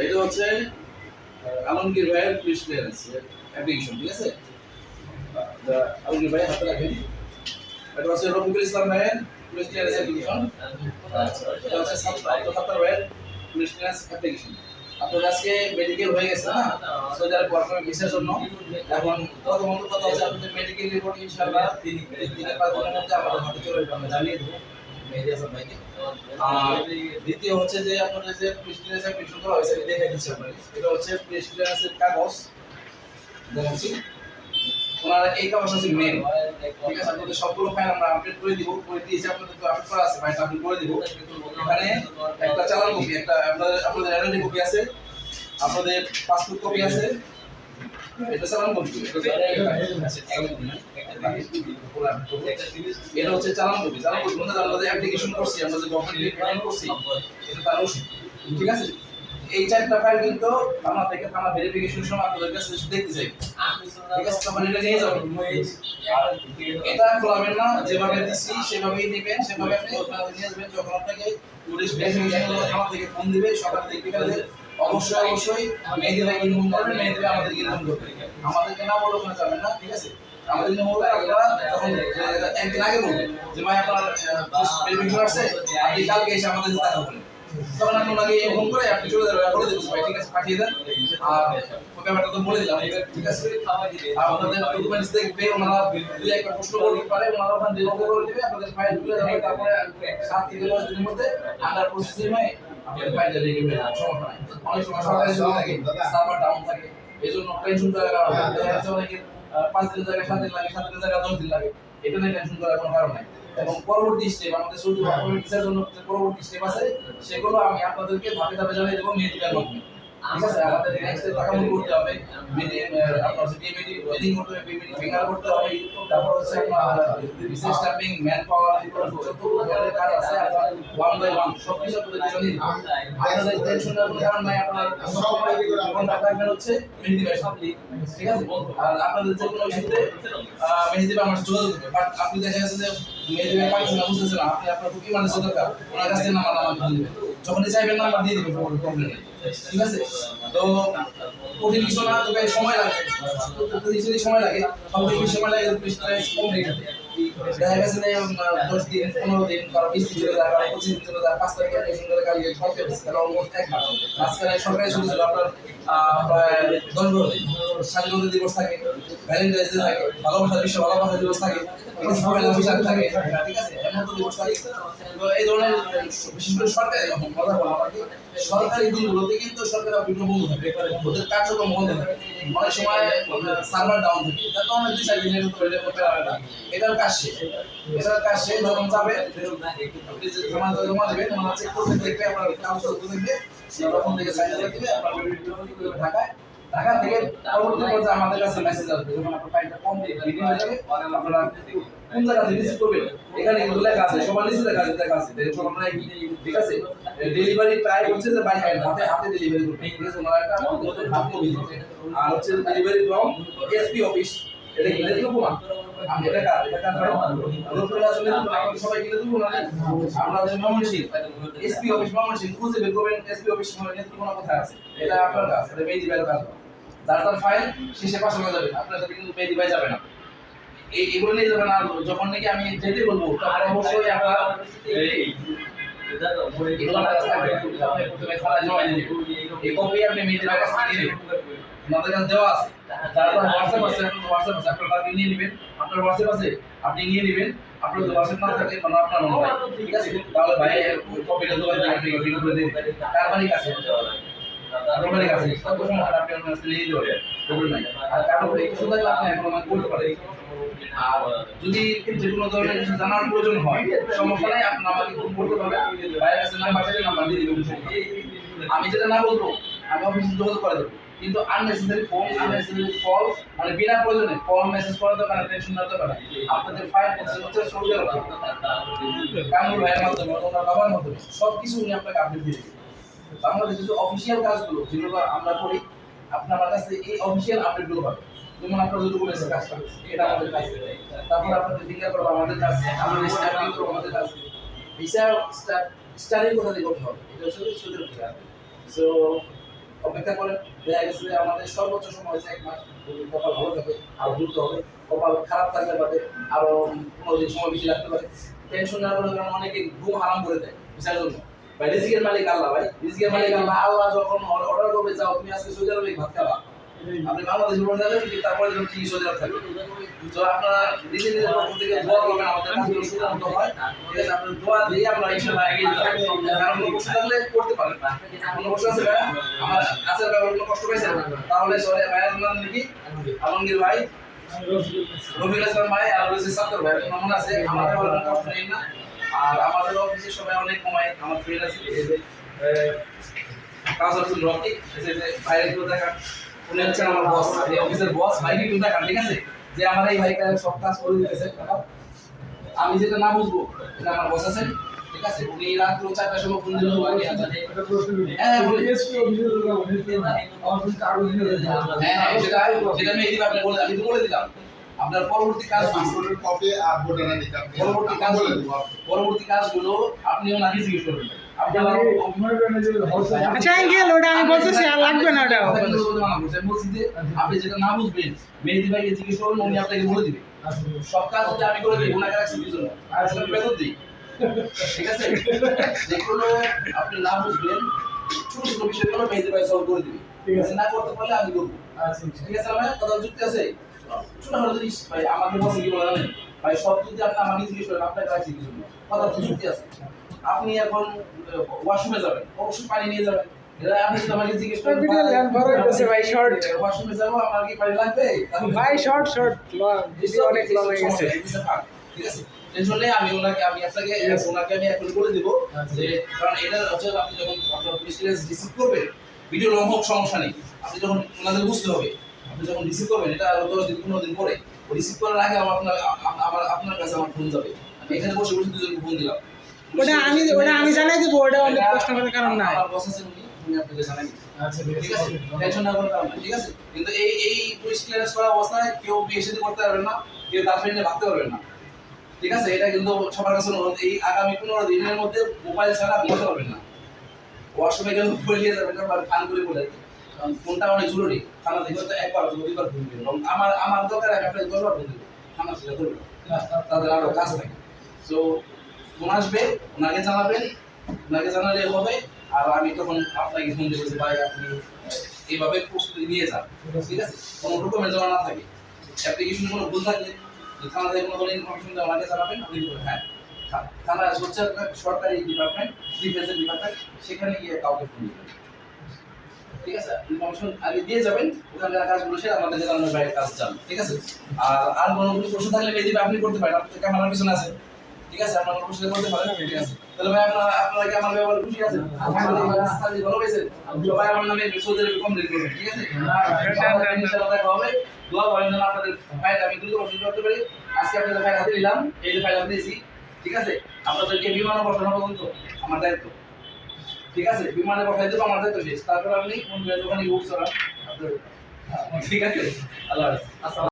এটা হচ্ছে আলমগীর ভাইয়ের পুলিশ ক্লিয়ারেন্স অ্যাপ্লিকেশন, ঠিক আছে? আলমগীর ভাই হাতে রাখেন। এটা হচ্ছে রফিকুল ইসলাম ভাইয়ের পুলিশ ক্লিয়ারেন্স অ্যাপ্লিকেশন। এটা হচ্ছে আব্দুল খাত্তার ভাইয়ের পুলিশ ক্লিয়ারেন্স অ্যাপ্লিকেশন। আপনার আজকে মেডিকেল হয়ে গেছে না সৌদি আরব বর্তমানে ভিসার জন্য। এখন প্রথমত কথা হচ্ছে আপনাদের মেডিকেল রিপোর্ট ইনশাআল্লাহ 3 থেকে 5 দিনের মধ্যে আমাদের হাতে চলে আসবে, আমরা জানিয়ে দেবো মেহেদী হাসান ভাইকে। আর দ্বিতীয় হচ্ছে যে আপনাদের যে পুলিশ ক্লিয়ারেন্স অ্যাপ্লিকেশন করা হয়েছে দেখে দিচ্ছি আপনাকে। এটা হচ্ছে পুলিশ ক্লিয়ারেন্সের কাগজ দেখাচ্ছি। ওনার এই কাগজ হচ্ছে মেন, ঠিক আছে? আপনাদের সবগুলো ফাইল আমরা আপডেট করে দিব, করে দিয়েছি আপনাদের তো আপডেট করা আছে, ফাইল আপডেট করে দিব। এখানে একটা চালান কপি, একটা আপনাদের আইডেন্টি কপি আছে, আপনাদের পাসপোর্ট কপি আছে, এটা চালান কপি। এটা হচ্ছে চালান কপি। চালান কপি মানে আমরা যে অ্যাপ্লিকেশন করছি, আমরা যে গভর্নমেন্ট পেমেন্ট করছি, এটা তার রসিদ, ঠিক আছে? এই চারটা ফাইল কিন্তু থানা থেকে থানা ভেরিফিকেশন সময় আপনাদের কাছে দেখতে চাই, ঠিক আছে? তখন এটা নিয়ে যাবেন। এটা খোলাবেন না, যেভাবে দিচ্ছি সেভাবেই নেবেন, সেভাবে আপনি ওখানে নিয়ে যাবেন। যখন আপনাকে পুলিশ ভেরিফিকেশন থানা থেকে ফোন দিবে সকাল থেকে বিকালে, অবশ্যই মেহেদী ভাইকে ইনফর্ম করবেন, মেহেদী ভাই আমাদেরকে ইনফর্ম করবে। আমাদেরকে না বলে ওখানে যাবেন না, ঠিক আছে? আমাদের জন্য বলবে আপনারা তখন একদিন আগে বলবেন যে ভাই আপনার ভেরিফিকেশন আসছে, আপনি কালকে এসে আমাদের দেখা করবেন। তখন আপনি ওনাকে ইনফর্ম করে আপনি চলে যাবেন, বলে দেবেন ভাই ঠিক আছে পাঠিয়ে দেন। আর ব্যাপারটা তো বলে দিলাম, ঠিক আছে? আর আপনাদের ডকুমেন্টস দেখবে, ওনারা দুই একটা প্রশ্ন করতে পারে, ওনারা ওখানে রিপোর্ট করে দিবে, আপনাদের ফাইল তুলে যাবে। তারপরে 7 থেকে 10 দিনের মধ্যে আন্ডার প্রসেসিং হয়ে আপনাদের ফাইলটা রেডি হয়ে যাবে, সমস্যা নাই। অনেক সময় সরকারি জন্য থাকে, সার্ভার ডাউন থাকে, এই জন্য টেনশন করার কারণ দেখা যাচ্ছে অনেকে 5 দিনের জায়গায় 7 দিন লাগে, 7 দিনের জায়গায় 10 দিন লাগে। এটা নিয়ে টেনশন করার কোনো কারণ নাই। এবং পরবর্তী স্টেপ আমাদের সৌদি আরবের ভিসার জন্য পরবর্তী স্টেপ আছে, সেগুলো আমি আপনাদেরকে ধাপে ধাপে জানিয়ে দেবো মেহেদী ভাইয়ের মাধ্যমে, ঠিক আছে? আমাদের নেক্সট টাকামুল করতে হবে, আপনার হচ্ছে বিএমডি ওয়েডিং করতে হবে, বিএমডি ফিঙ্গার করতে হবে, তারপর হচ্ছে আপনার ভিসা স্ট্যাম্পিং, ম্যান পাওয়ার, যতগুলো ধরনের কাজ আছে ওয়ান বাই ওয়ান সব কিছু আপনাদের জানিয়ে দেবো। আপনাদের টেনশনের কোনো কারণ নাই, আপনার সবাই কন্টাক্ট রাখবেন হচ্ছে মেহেদী ভাইয়ের সাথে, ঠিক আছে? আর আপনাদের যে কোনো ইস্যুতে মেহেদী ভাই আমার সাথে যোগাযোগ করবে। বাট আপনি দেখা যাচ্ছে যে মেহেদী ভাই পাচ্ছেন না, বুঝতেছেন না, আপনি আপনার খুবই মানে দরকার, ওনার কাছে নাম্বার দিয়ে দেবেন, যখনই চাইবেন নাম্বার দিয়ে দেবেন, প্রবলেম নেই, ঠিক আছে? তো কঠিন কিছু না, তবে সময় লাগে, যদি সময় লাগে সবথেকে বেশি সময় লাগে কমপ্লিট হতে। দেখা গেছে যে 10 দিন 15 দিন কারো 20 দিন চলে যায়, কারো 25 দিন চলে যায়, 5 তারিখে অ্যাপ্লিকেশন করে কালকে সরকারি অফিসে তাহলে অলমোস্ট 1 মাস। মাঝখানে সরকারি ছুটি ছিল আপনার প্রায় 10-12 দিন। স্বাধীনতা দিবস থাকে, ভ্যালেন্টাইন্স ডে থাকে, বিশ্ব ভালোবাসা দিবস থাকে, থাকে, ঠিক আছে? এমন তো দিবস থাকে। তো এই ধরনের বিশেষ করে সরকারি যখন কথা বলা হয়, সরকারি দিনগুলোতে কিন্তু সরকারি অফিস বন্ধ থাকে, ওদের কার্যক্রম বন্ধ থাকে, অনেক সময় সার্ভার ডাউন থাকে, যার কারণে 2-4 দিনের উপরে এটার কাজ শেষ। এটার কাজ শেষ যখন যাবে আপনি যে জমা দেবেন, ওনারা চেক করতে দেখবে আপনার কাগজপত্র দেখবে, তখন থেকে সাইন করে দিবে, আপনার ঢাকা থেকে পরবর্তী পর্যায়ে আমাদের কাছে মেসেজ আসবে যখন আপনার ফাইলটা কমপ্লিট রেডি হয়ে যাবে। আপনারা কোন জায়গা থেকে রিসিভ করবেন এখানে কিন্তু লেখা আছে, সবার নিচে লেখা আছে, দেখুন আমরা ঠিক আছে? ডেলিভারি টাইম হচ্ছে যে বাই হ্যান্ড, হাতে ডেলিভারি করবে, ঠিক আছে? ওনারা একটা নতুন হাত কপি দিচ্ছে। আর হচ্ছে ডেলিভারি ফ্রম এসপি অফিস, এটা কি লিখবো না আমি? এটা কার রফিকুল আসলে আমরা সবাই কিনে দেবো না, আমরা যে ময়মনসিংহ এসপি অফিস ময়মনসিংহ খুঁজে বের করবেন, এসপি অফিস নেত্রকোনা কোথায় আছে, এটা আপনার কাছে, এটা মেহেদী ভাইয়ের কাজ। তার ফাইল শেষে পাশে যাবে, আপনার সাথে কিন্তু মেহেদী ভাই যাবে না, এগুলো নিয়ে যাবেন। আর যখন নাকি আমি যেতে বলবো তখন অবশ্যই আপনারা এই কপি আপনি মেহেদী ভাইয়ের কাছে দিয়ে দেবেন, আমাদের কাছে দেওয়া আছে। তারপর হোয়াটসঅ্যাপ আছে, হোয়াটসঅ্যাপ আছে, আপনার তাকে নিয়ে নেবেন, আপনার হোয়াটসঅ্যাপ আছে আপনি নিয়ে নেবেন। আপনার যদি হোয়াটসঅ্যাপ না থাকে মানে আপনার মনে হয়, ঠিক আছে? তাহলে ভাই কপিটা দোকান থেকে আপনি রিভিউ করে দেবেন, তার বাড়ির কাছে আপনার কাছে সব সময় আপনি আপনার কাছে নিয়ে যাবেন, প্রবলেম নাই। আর কারো কিছু লাগলে আপনি এখন আমাকে বলতে পারেন। আর যদি যে কোনো ধরনের কিছু জানার প্রয়োজন হয়, সমস্যা নাই, আপনি আমাকে ফোন করতে পারবেন, ভাইয়ের কাছে নাম্বার চাইলে নাম্বার দিয়ে দেবেন। আমি যেটা না বলবো আমি অফিসে যোগাযোগ করে দেবো, কিন্তু আননেসেসারি ফোন, আননেসেসারি কল, মানে বিনা প্রয়োজনে কল মেসেজ করা দরকার না, টেনশন নেওয়া দরকার না। আপনাদের ফাইল হচ্ছে সৌদি আরব কামরুল ভাইয়ের মাধ্যমে, ওনার বাবার মাধ্যমে সব কিছু উনি আপনাকে আপডেট দিয়ে দেবেন। বাংলাদেশের যে অফিসিয়াল কাজগুলো যেগুলো আমরা করি, আপনি আমার কাছে এই অফিসিয়াল আপডেটগুলো পাবেন। যেমন আপনার যদি বলেছে কাজ করছে এটা আমাদের কাজ, তারপর আপনাদের ফিঙ্গার করবো আমাদের কাজ, আমাদের স্ট্যাম্পিং করবো আমাদের কাজ, ভিসা স্টাডির কথা দিয়ে করতে হবে, এটা হচ্ছে সৌদি আরব। সো অপেক্ষা করেন। দেখা গেছে যে আমাদের সর্বোচ্চ সময় হচ্ছে 1 মাস। যদি কপাল ভালো থাকে আরো দ্রুত হবে, কপাল খারাপ থাকলে পারে আরো 15 দিন সময় বেশি লাগতে পারে। টেনশন না করে, কারণ অনেকে ঘুম হারাম করে দেয় বিচার জন্য। ভাই রিজিকের মালিক আল্লাহ, ভাই রিজিকের মালিক আল্লাহ। আল্লাহ যখন অর্ডার করবে যাও তুমি আজকে সৌদি আরবে ভাত খাবা, আপনি বাংলাদেশে বলে যাবেন, কিন্তু তারপরে যখন কি সৌদি আরব থাকবে। তো আপনারা নিজে নিজের পক্ষ থেকে দোয়া করবেন আমাদের কাজগুলো সুন্দর হয়। ঠিক আছে, আপনাদের দোয়া দিয়ে আমরা ইনশাআল্লাহ এগিয়ে যাব। কারণ কোনো কষ্ট থাকলে করতে পারেন না। কোনো কষ্ট আছে ভাই, আমার কাছের ব্যাপারে কোনো কষ্ট পাইছেন তাহলে সরে ভাইয়ের নাম নাকি আলমগীর ভাই, রবিউল ইসলাম ভাই আর রয়েছে সাত্তর ভাই, মনে আছে। আমার ব্যাপারে কোনো কষ্ট নেই না। আর আমাদের অফিসে সবাই অনেক কমায়, আমার ফ্রেন্ড আছে এই যে কাউসার রকি, এই যে ভাইয়ের একটু দেখা, উনি হচ্ছেন আমার বস, এই অফিসের বস। ভাইকে একটু দেখান, ঠিক আছে, যে আমার এই ভাইটা সব কাজ করে দিতেছে। আমি যেটা না বুঝবো এটা আমার বস আছেন, ঠিক আছে। উনি রাত 4টার সময় ফোন দিল, আমি জানি হ্যাঁ সেটা আমি এই আপনি বলে, আমি তো বলে দিলাম আপনার পরবর্তী কাজ কপি আর ভোটার আইডি কার্ড পরবর্তী কাজগুলো আপনিও না জিজ্ঞেস করবেন। আচ্ছা আঙ্কেল, ওটা আমি বলতেছি, আর লাগবে না ওটা। বলছি যে আপনি যেটা না বুঝবেন মেহেদী ভাইকে জিজ্ঞেস করবেন, উনি আপনাকে বলে দিবে। সব কাজ হচ্ছে আমি করে দিই, ওনাকে রাখছি কিছু না, আর সেটা বেতন দিই। ঠিক আছে, যেগুলো আপনি না বুঝবেন ছোট ছোট বিষয়গুলো মেহেদী ভাই সলভ করে দিবে। ঠিক আছে, না করতে পারলে আমি করবো। ঠিক আছে, আমার কথা যুক্তি আছে। ছোট ছোট জিনিস ভাই আমাকে বসে কি বলে জানেন ভাই, সব যদি আপনি আমাকে জিজ্ঞেস করেন আপনাকে রাখছি কিছু না, কথা তো যুক্তি আছে। আপনি এখন ওয়াশরুমে যাবেন, অবশ্যই পানি নিয়ে যাবেন। আপনি যদি আমাকে জিজ্ঞেস করেন ভাই শর্ট, ওয়াশরুমে যাবো, আমার কি পানি লাগবে? ভাই শর্ট ভিডিও অনেক লং হয়ে গেছে। ঠিক আছে, টেনশন নেই। আমি আপনাকে আমি এখন বলে দিব যে, কারণ এটা হচ্ছে আপনি যখন আপনার এক্সপেরিয়েন্স রিসিভ করবেন, ভিডিও লং হোক সমস্যা নেই, আপনি যখন ওনাদের বুঝতে হবে, আপনি যখন রিসিভ করবেন এটা আরো 10 দিন 15 দিন পরে, রিসিভ করার আগে আপনার কাছে আমার ফোন যাবে। আমি এখানে বসে বসে দুজনকে ফোন দিলাম, ওটা আমি জানাই দেবো, ওটা অনেক কষ্ট করার কারণ নাই। আমার বস আছেন উনি আপনাকে জানাই দিবেন। আচ্ছা ঠিক আছে, টেনশন না করার কারণ নাই। ঠিক আছে, কিন্তু এই পুলিশ ক্লিয়ারেন্স করা অবস্থায় কেউ বিয়ে শাদী করতে পারবেন না, কেউ গার্লফ্রেন্ড নিয়ে ভাবতে পারবেন না। ঠিক আছে, এটা কিন্তু সবার কাছে অনুরোধ। এই আগামী 15 দিনের মধ্যে মোবাইল ছাড়া ঘুমাতে পারবেন না। ওয়াশরুমে গেলে বলিয়ে যাবেন না, ফান করে বলে ফোনটা অনেক জরুরি। থানা থেকে তো একবার দুইবার ফোন দিবেন, এবং আমার দরকার আপনাকে 10বার ফোন দিবেন, থানা সেটা করবেন, তাদের আরো কাজ থাকে। তো ফোন আসবে, ওনাকে জানাবেন, ওনাকে জানালে হবে। আর আমি তখন আপনাকে ফোন দেবো যে ভাই আপনি এইভাবে প্রস্তুতি নিয়ে যান। ঠিক আছে, কোনো রকমের জমা না থাকে, অ্যাপ্লিকেশন কোনো ভুল থাকলে থানা থেকে কোনো ইনফরমেশন দেওয়া ওনাকে জানাবেন। আপনি হ্যাঁ, থানা হচ্ছে একটা সরকারি ডিপার্টমেন্ট, ডিফেন্সের ডিপার্টমেন্ট, সেখানে গিয়ে কাউকে ফোন দিবেন। ঠিক আছে, ইনফরমেশন আগে দিয়ে যাবেন, ওখানকার কাজগুলো সেরে আমাদের জানানোর বাইরের কাজ চান। ঠিক আছে, আর কোনো প্রশ্ন থাকলে মেয়ে আপনি করতে পারেন, আপনি ক্যামেরার পিছনে আছে। ঠিক আছে, আপনার কোনো প্রশ্ন করতে পারেন। ঠিক আছে, তাহলে ভাই আপনারা কি আমার ব্যাপারে খুশি আছেন? ভালো পেয়েছেন? সবাই আমার নামে সৌদি কমপ্লেন করবেন। ঠিক আছে, ইনশাআল্লাহ দেখা হবে। দোয়া করেন যেন আপনাদের ফাইল আমি দ্রুত প্রশ্ন করতে পারি। আজকে আপনাদের ফাইল হাতে নিলাম, এই যে ফাইল হাতে দিয়েছি। ঠিক আছে, আপনাদেরকে বিমানে পাঠানো পর্যন্ত আমার দায়িত্ব। ঠিক আছে, বিমানে পাঠাই দেবো, আমার দায়িত্ব শেষ। তারপর আপনি কোন ওখানে বুক করান। ঠিক আছে, আল্লাহ হাফেজ।